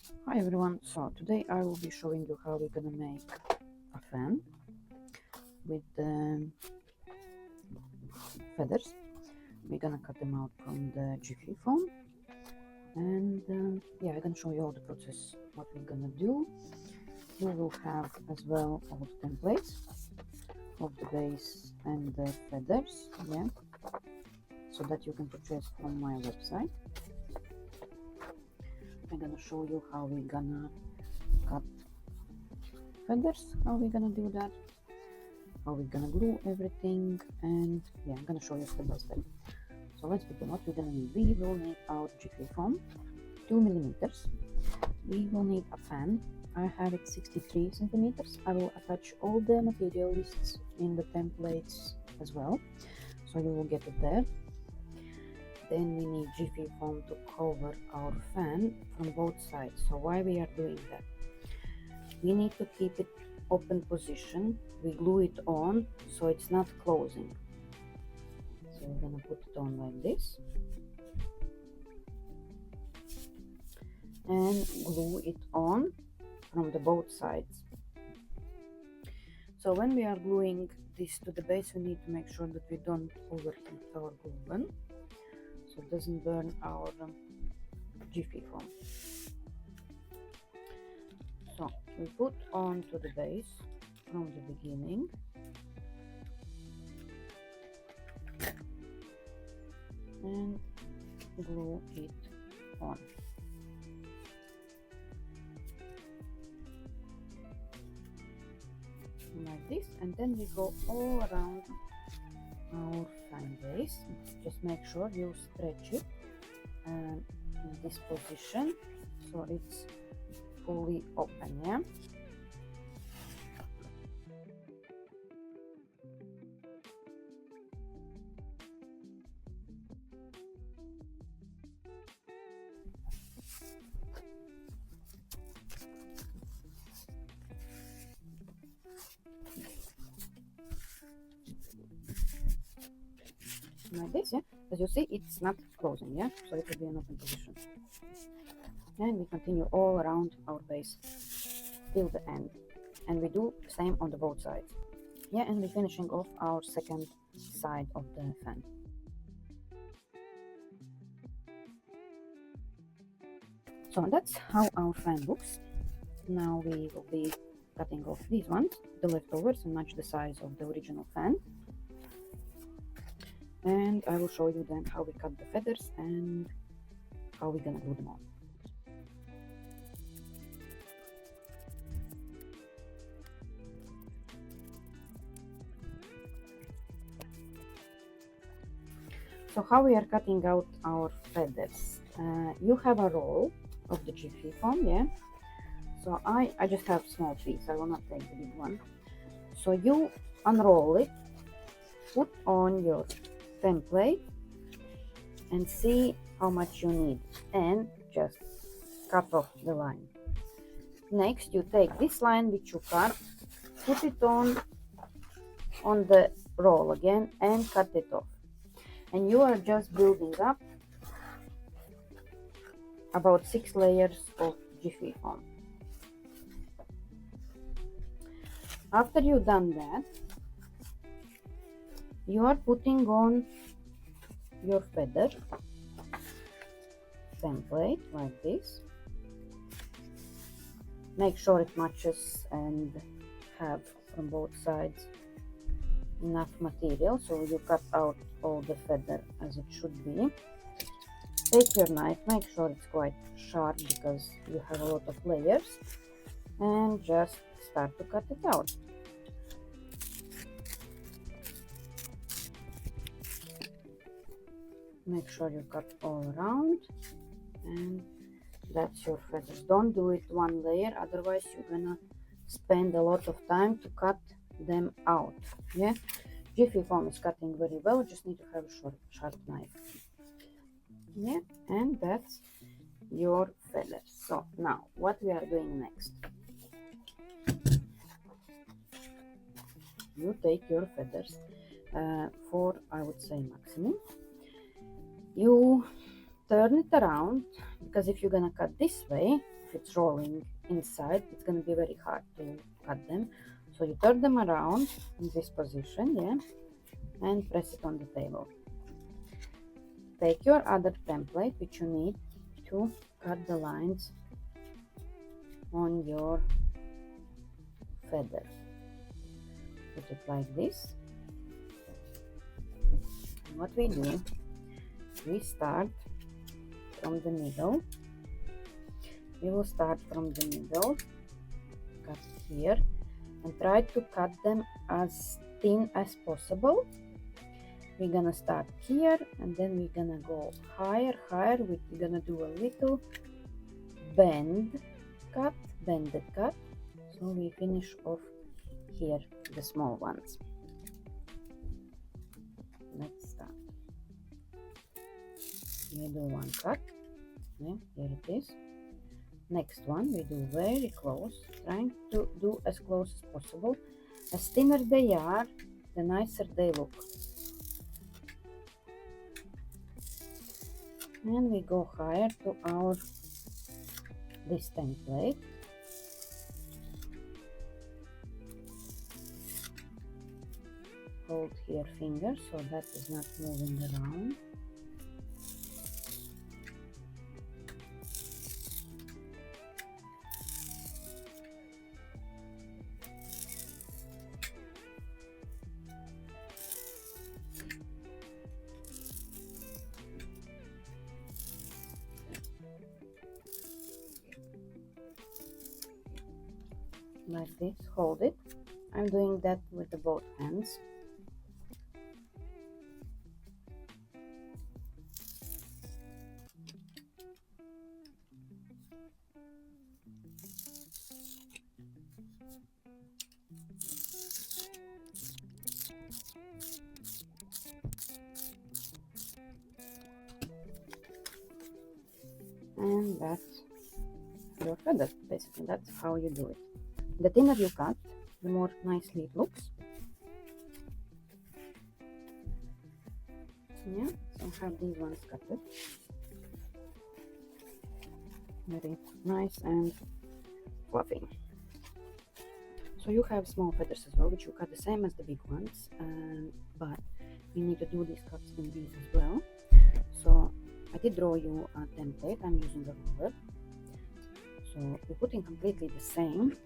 Hi everyone, so today I will be showing you how we're gonna make a fan with feathers. We're gonna cut them out from the jiffy foam, and yeah, I'm gonna show you all the process, what we're gonna do. You will have as well all the templates of the base and the feathers, yeah, so that you can purchase from my website. I'm gonna show you how we're gonna cut feathers, how we're gonna do that, how we're gonna glue everything, and yeah, I'm gonna show you step by step. So let's begin. What we're gonna need: we will need our jiffy foam, 2 millimeters. We will need a fan. I have it 63 centimeters. I will attach all the material lists in the templates as well, so you will get it there. Then we need jiffy foam to cover our fan from both sides. So why we are doing that? We need to keep it open position. We glue it on so it's not closing. So we're gonna put it on like this and glue it on from the both sides. So when we are gluing this to the base, we need to make sure that we don't overheat our glue gun, so it doesn't burn our jiffy foam. So we put on to the base from the beginning, and glue it on. Like this, and then we go all around our fan base. Just make sure you stretch it in this position so it's fully open, yeah. Like this, yeah. As you see, it's not closing, yeah, so it will be an open position. And we continue all around our base till the end, and we do the same on the both sides, yeah. And we're finishing off our second side of the fan. So that's how our fan looks. Now we will be cutting off these ones, the leftovers, and match the size of the original fan. And I will show you then how we cut the feathers and how we're gonna glue them on. So how we are cutting out our feathers? You have a roll of the jiffy foam, yeah. So I just have small piece. I will not take the big one. So you unroll it, put on your template, and see how much you need, and just cut off the line. Next, you take this line which you cut, put it on the roll again, and cut it off. And you are just building up about 6 layers of jiffy foam. After you've done that, you are putting on your feather template like this. Make sure it matches and have from both sides enough material, so you cut out all the feather as it should be. Take your knife, make sure it's quite sharp because you have a lot of layers, and just start to cut it out. Make sure you cut all around, and that's your feathers. Don't do it one layer, otherwise you're gonna spend a lot of time to cut them out, yeah. Jiffy foam is cutting very well, just need to have a sharp knife, yeah. And that's your feathers. So now what we are doing next, you take your feathers, 4 I would say maximum. You turn it around, because if you're gonna cut this way, if if it's rolling inside, it's going to be very hard to cut them. So you turn them around in this position, yeah, and press it on the table. Take your other template, which you need to cut the lines on your feather. Put it like this. And what we do, we start from the middle. We will start from the middle, cut here, and try to cut them as thin as possible. We're gonna start here, and then we're gonna go higher. We're gonna do a little bended cut. So we finish off here the small ones. Let's start. We do one cut. Yeah, here it is. Next one we do very close, trying to do as close as possible. As thinner they are, the nicer they look. And we go higher to our this template. Hold here finger so that is not moving around. Like this, hold it. I'm doing that with the both hands. And that's your feather, basically. That's how you do it. The thinner you cut, the more nicely it looks. Yeah, so I have these ones cut. Very nice and fluffy. So you have small feathers as well, which you cut the same as the big ones, but you need to do these cuts in these as well. So I did draw you a template. I'm using a ruler. So we're putting completely the same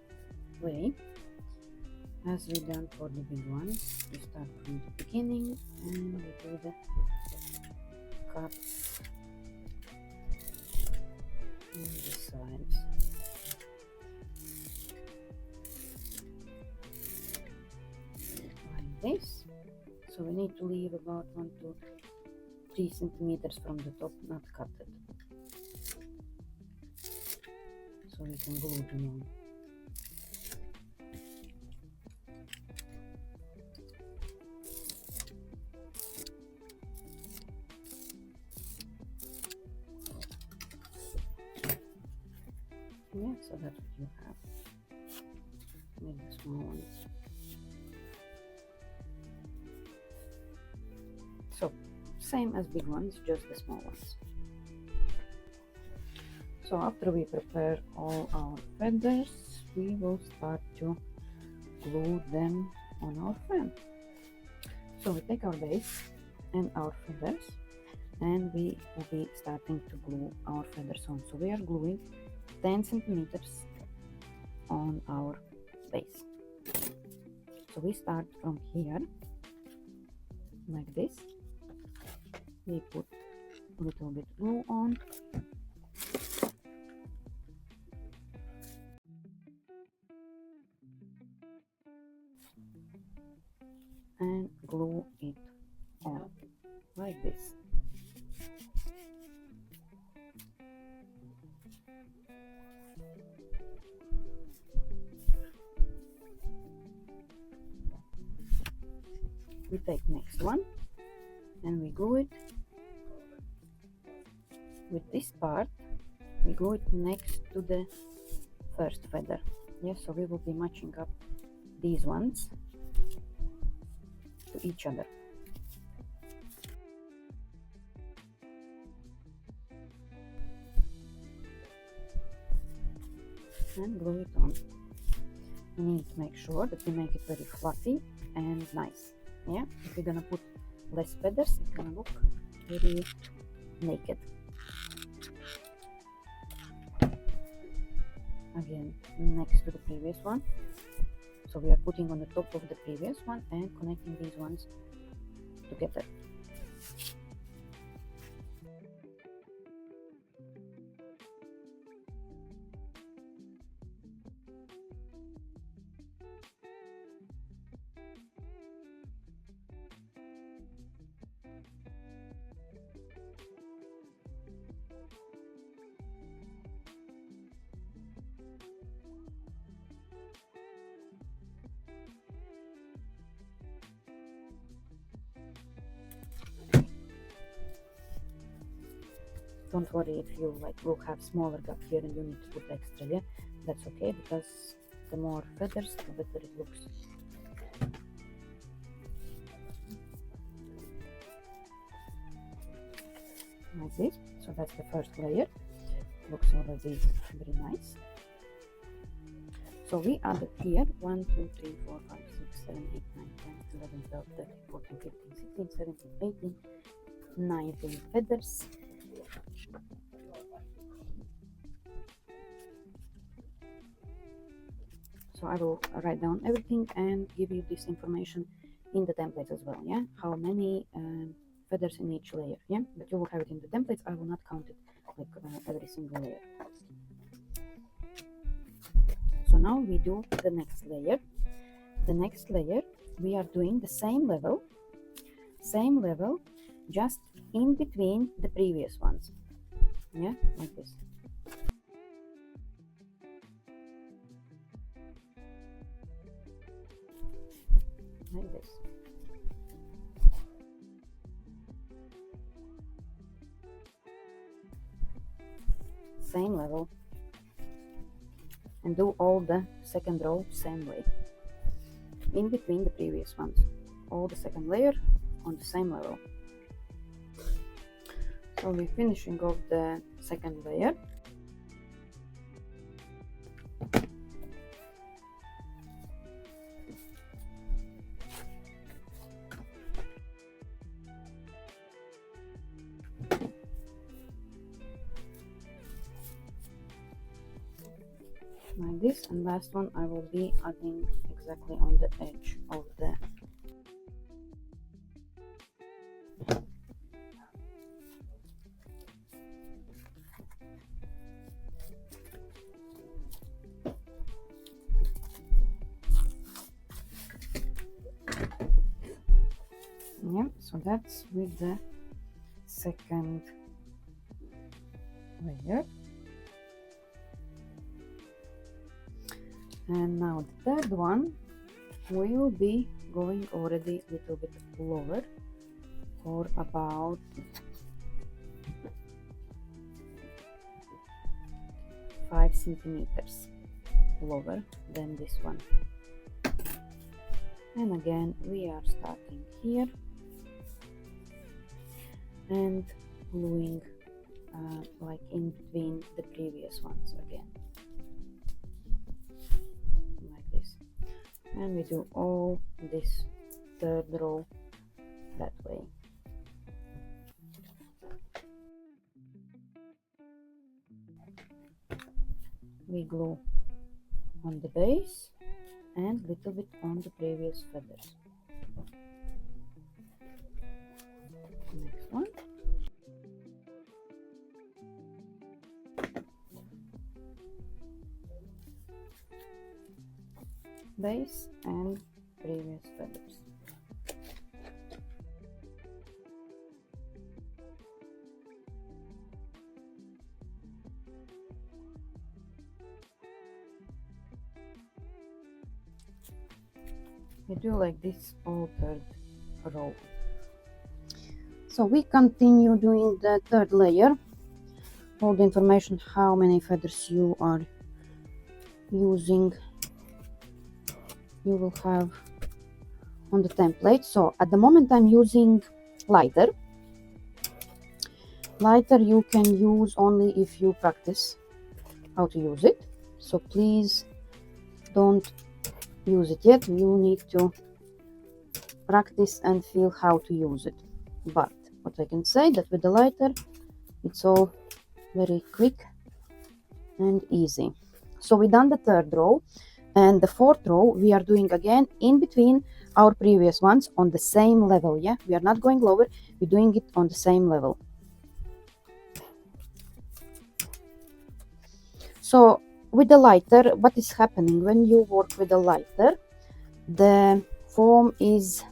way as we done for the big ones. We start from the beginning and we do the cuts on the sides. Like this. So we need to leave about 1 to 3 centimeters from the top, not cut it. So we can glue them on. Yeah, so that's what you have with the small ones. So same as big ones, just the small ones. So after we prepare all our feathers, we will start to glue them on our frame. So we take our base and our feathers, and we will be starting to glue our feathers on. So we are gluing 10 centimeters on our base. So we start from here, like this. We put a little bit glue on. And glue it on, like this. We take next one and we glue it with this part. We glue it next to the first feather. Yes, so we will be matching up these ones to each other. and glue it on. We need to make sure that we make it very fluffy and nice. Yeah, if we're gonna put less feathers, it's gonna look very naked. Again, next to the previous one. So we are putting on the top of the previous one and connecting these ones together. Don't worry if you will have smaller gap here and you need to put extra, yeah, that's okay, because the more feathers the better it looks. Like this. So that's the first layer. Looks already very nice. So we added here 1, 2, 3, 4, 5, 6, 7, 8, 9, 10, 11, 12, 13, 14, 15, 16, 17, 18, 19 feathers. So I will write down everything and give you this information in the template as well, yeah, how many feathers in each layer, yeah, but you will have it in the templates. I will not count it like every single layer. So now we do the next layer. The next layer we are doing the same level, just in between the previous ones, yeah, like this. Like this. Same level, and do all the second row same way, in between the previous ones, all the second layer on the same level. So we're finishing off the second layer. Like this, and last one I will be adding exactly on the edge of the yeah, so that's with the second layer. And now the third one will be going already a little bit lower, or about 5 centimeters lower than this one. And again we are starting here and gluing like in between the previous ones again, like this, and we do all this third row that way. We glue on the base and little bit on the previous feathers. Next one. Base and previous feathers. We do like this all third row. So we continue doing the third layer. All the information how many feathers you are using you will have on the template. So at the moment I'm using lighter. Lighter you can use only if you practice how to use it. so please don't use it yet. You need to practice and feel how to use it. But what I can say that with the lighter it's all very quick and easy. So we done the third row, and the fourth row we are doing again in between our previous ones on the same level. Yeah, we are not going lower, we're doing it on the same level. So with the lighter, what is happening when you work with the lighter? The foam is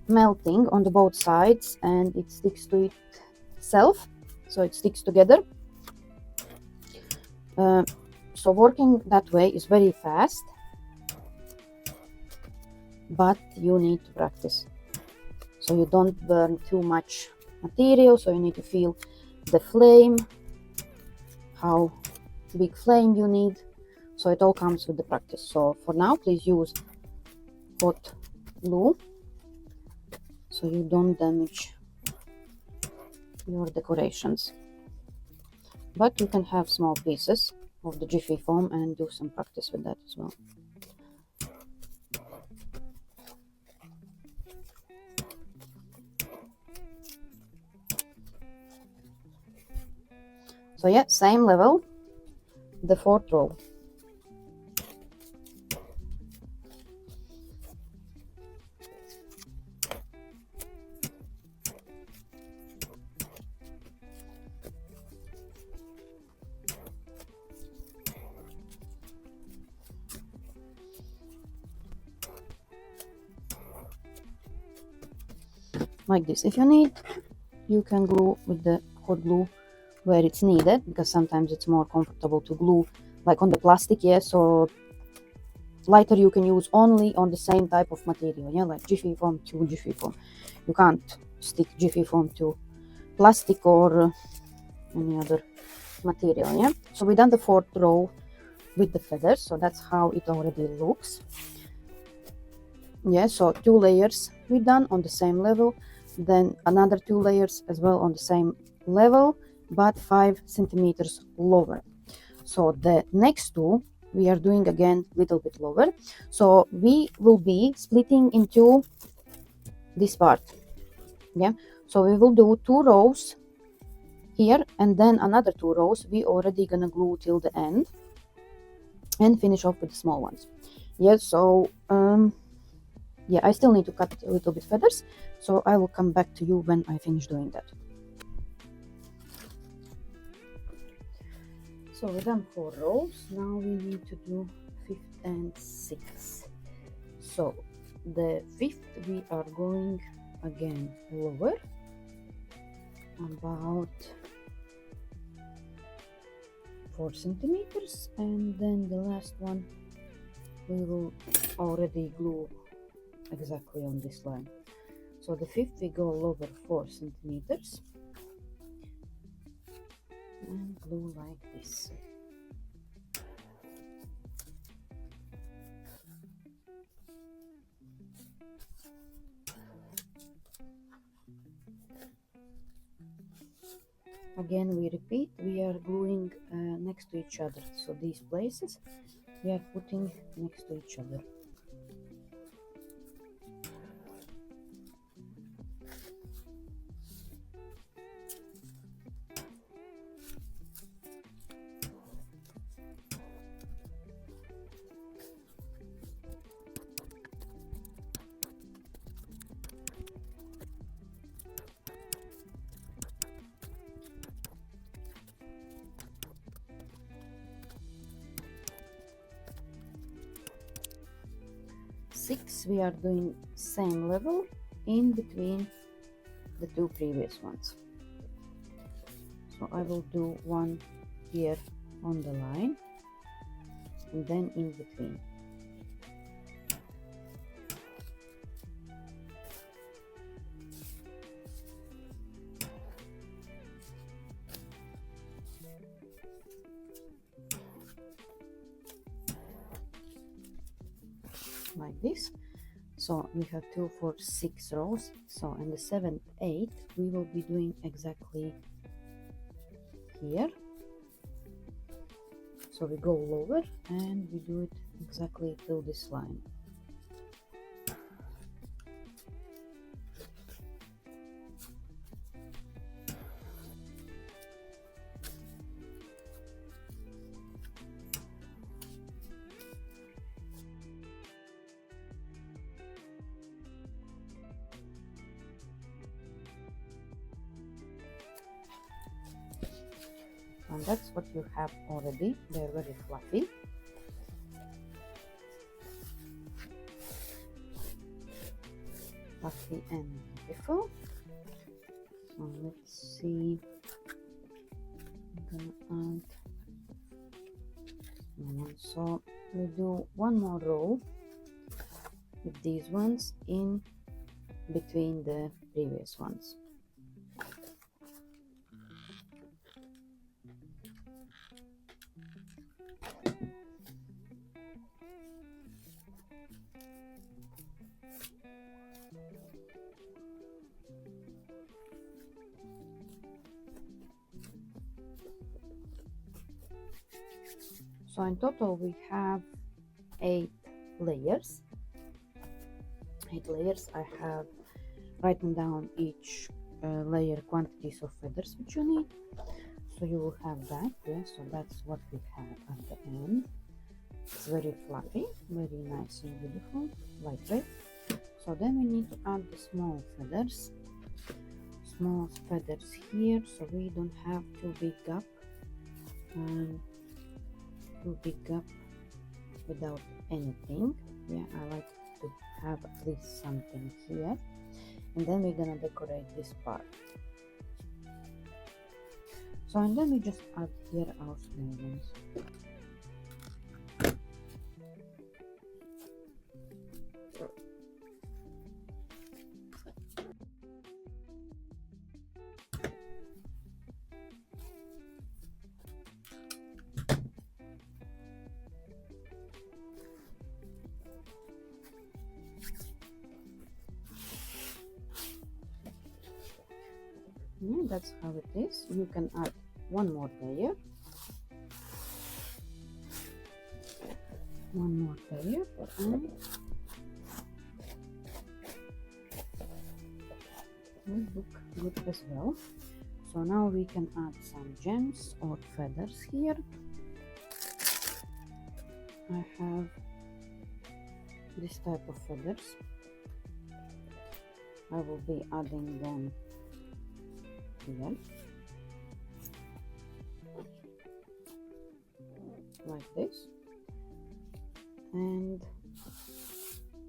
melting on the both sides and it sticks to itself, so it sticks together. So working that way is very fast, but you need to practice so you don't burn too much material. So you need to feel the flame, how big flame you need. So it all comes with the practice. So for now, please use hot glue so you don't damage your decorations. But you can have small pieces of the jiffy foam and do some practice with that as well. So yeah, same level, the fourth row. Like this. If you need, you can glue with the hot glue where it's needed, because sometimes it's more comfortable to glue like on the plastic. Yeah, so lighter you can use only on the same type of material, yeah, like jiffy foam to jiffy foam. You can't stick jiffy foam to plastic or any other material. Yeah, so we done the fourth row with the feathers, so that's how it already looks. Yeah, so 2 layers we done on the same level, then another 2 layers as well on the same level, but 5 centimeters lower. So the next two we are doing again a little bit lower. So we will be splitting into this part. Yeah, so we will do 2 rows here and then another 2 rows we already gonna glue till the end and finish off with the small ones. Yeah, so yeah, I still need to cut a little bit feathers, so I will come back to you when I finish doing that. So we've done 4 rows, now we need to do 5th and 6th. So the 5th we are going again lower, about 4 centimeters, and then the last one we will already glue exactly on this line. So the 5th we go lower 4 centimeters and glue like this. Again we repeat, we are gluing next to each other, so these places we are putting next to each other. Six we are doing same level in between the 2 previous ones. So I will do one here on the line and then in between. Like this. So we have 2, 4, 6 rows. So in the 7th, 8th we will be doing exactly here. So we go lower and we do it exactly till this line. And that's what you have already. They're very fluffy. Fluffy and beautiful. So let's see. I'm gonna add one. So we do one more row with these ones in between the previous ones. So in total we have 8 layers. 8 layers. I have written down each layer quantities of feathers which you need. So you will have that, yeah. So that's what we have at the end. It's very fluffy, very nice and beautiful, lightweight. So then we need to add the small feathers. Small feathers here, so we don't have too big gap. Too big gap without anything. Yeah, I like to have at least something here. And then we're gonna decorate this part. So and then we just add here our small ones. Yeah, that's how it is. You can add one more layer. One more layer and will look good as well. So now we can add some gems or feathers here. I have this type of feathers. I will be adding them here, like this, and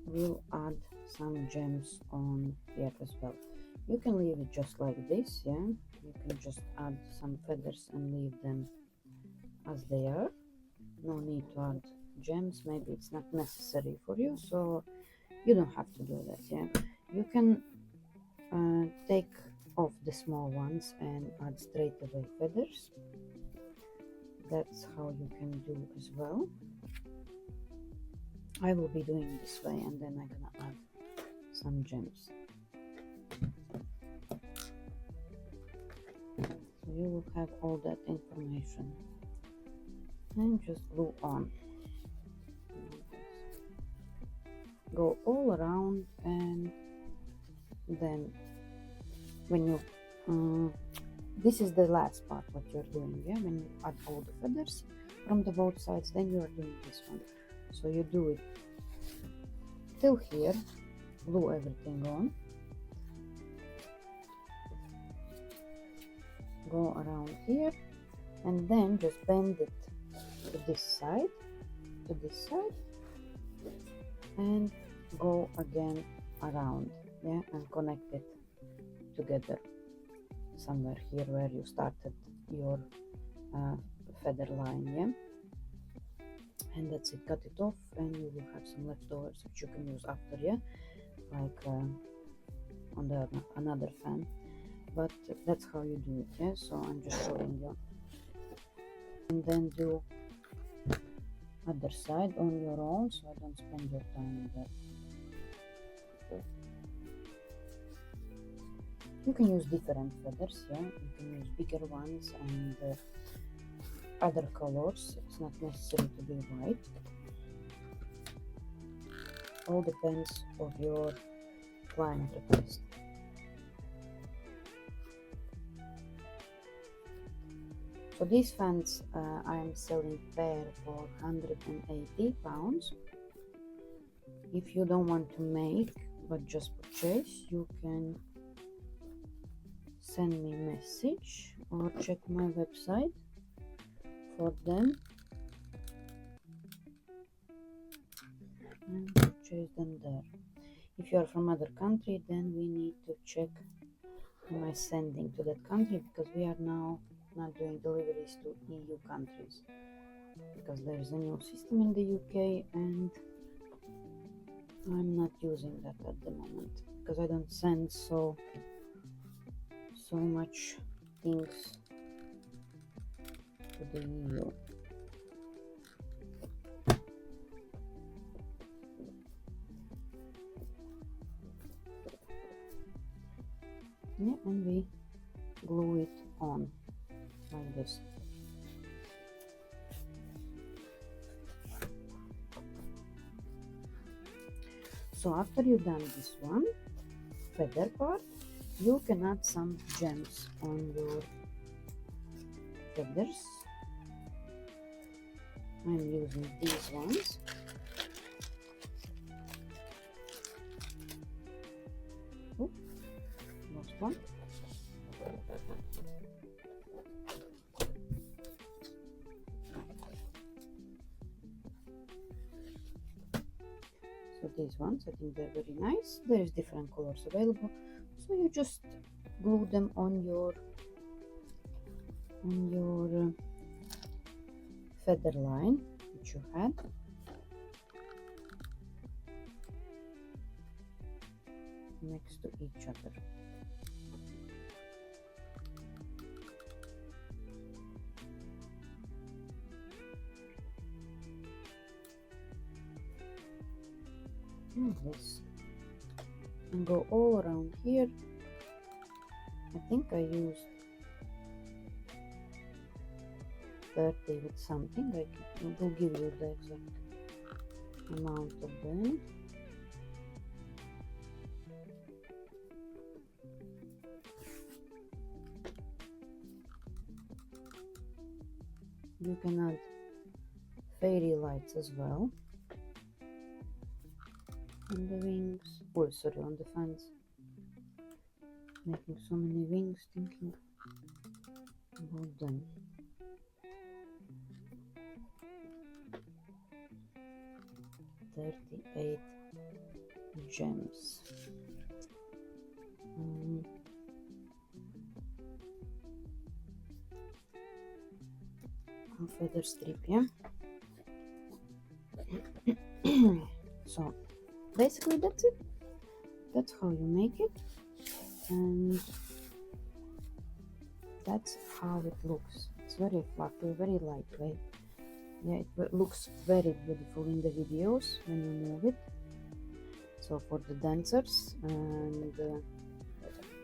we'll add some gems on here as well. You can leave it just like this, yeah. You can just add some feathers and leave them as they are. No need to add gems. Maybe it's not necessary for you, so you don't have to do that, yeah. You can take off the small ones and add straight away feathers. That's how you can do as well. I will be doing this way, and then I'm gonna add some gems. So you will have all that information, and just glue on. Go all around, and then when you this is the last part what you're doing, yeah. When you add all the feathers from the both sides, then you are doing this one. So you do it till here, glue everything on, go around here, and then just bend it to this side, and go again around, yeah, and connect it together somewhere here where you started your feather line, yeah. And that's it. Cut it off, and you will have some leftovers which you can use after, yeah, like on the another fan. But that's how you do it, yeah. So I'm just showing you. And then do other side on your own, so I don't spend your time with that. You can use different feathers, yeah. You can use bigger ones and other colors. It's not necessary to be white. All depends on your client request. So these fans I am selling pair for £180. If you don't want to make but just purchase, you can send me a message or check my website for them and purchase them there. If you are from other country, then we need to check my sending to that country, because we are now not doing deliveries to EU countries because there is a new system in the UK and I'm not using that at the moment because I don't send so much things to the EU. Yeah, and we glue it on like this. So after you've done this one feather part, you can add some gems on your feathers. I'm using these ones. Oh, lost one. So these ones, I think they're very nice. There is different colors available, so you just glue them on your feather line which you had. Next to each other. This, and go all around here. I think I used 30 with something. I will give you the exact amount of them. You can add fairy lights as well on the wings. Oh, sorry, on the fans. Making so many wings, thinking about them. $38 gems. Feather strip, yeah. So basically that's it. That's how you make it, and that's how it looks. It's very fluffy, very lightweight. Yeah, it looks very beautiful in the videos when you move it. So for the dancers and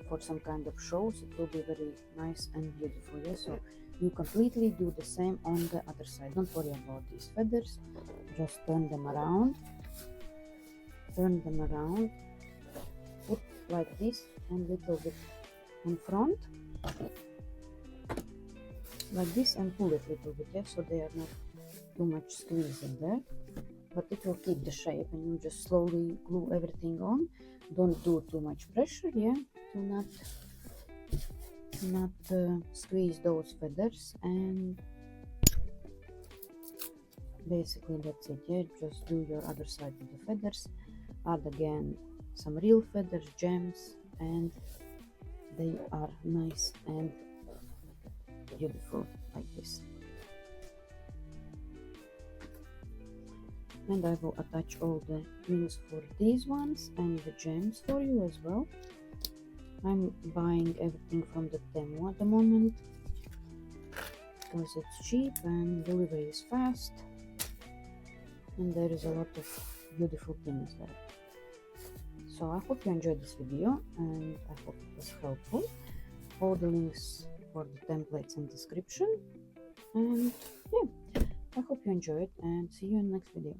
for some kind of shows, it will be very nice and beautiful. Yeah, so you completely do the same on the other side. Don't worry about these feathers. Just turn them around. Turn them around. Put like this and little bit in front. Like this, and pull it a little bit, yeah, so they are not too much squeeze in there. But it will keep the shape, and you just slowly glue everything on. Don't do too much pressure, yeah, to not squeeze those feathers. And basically that's it, yeah. Just do your other side with the feathers, add again some real feathers, gems, and they are nice and beautiful like this. And I will attach all the wings for these ones and the gems for you as well. I'm buying everything from the Temu at the moment because it's cheap and delivery is fast, and there is a lot of beautiful things there. So I hope you enjoyed this video and I hope it was helpful. All the links for the templates and description. And yeah, I hope you enjoyed and see you in the next video.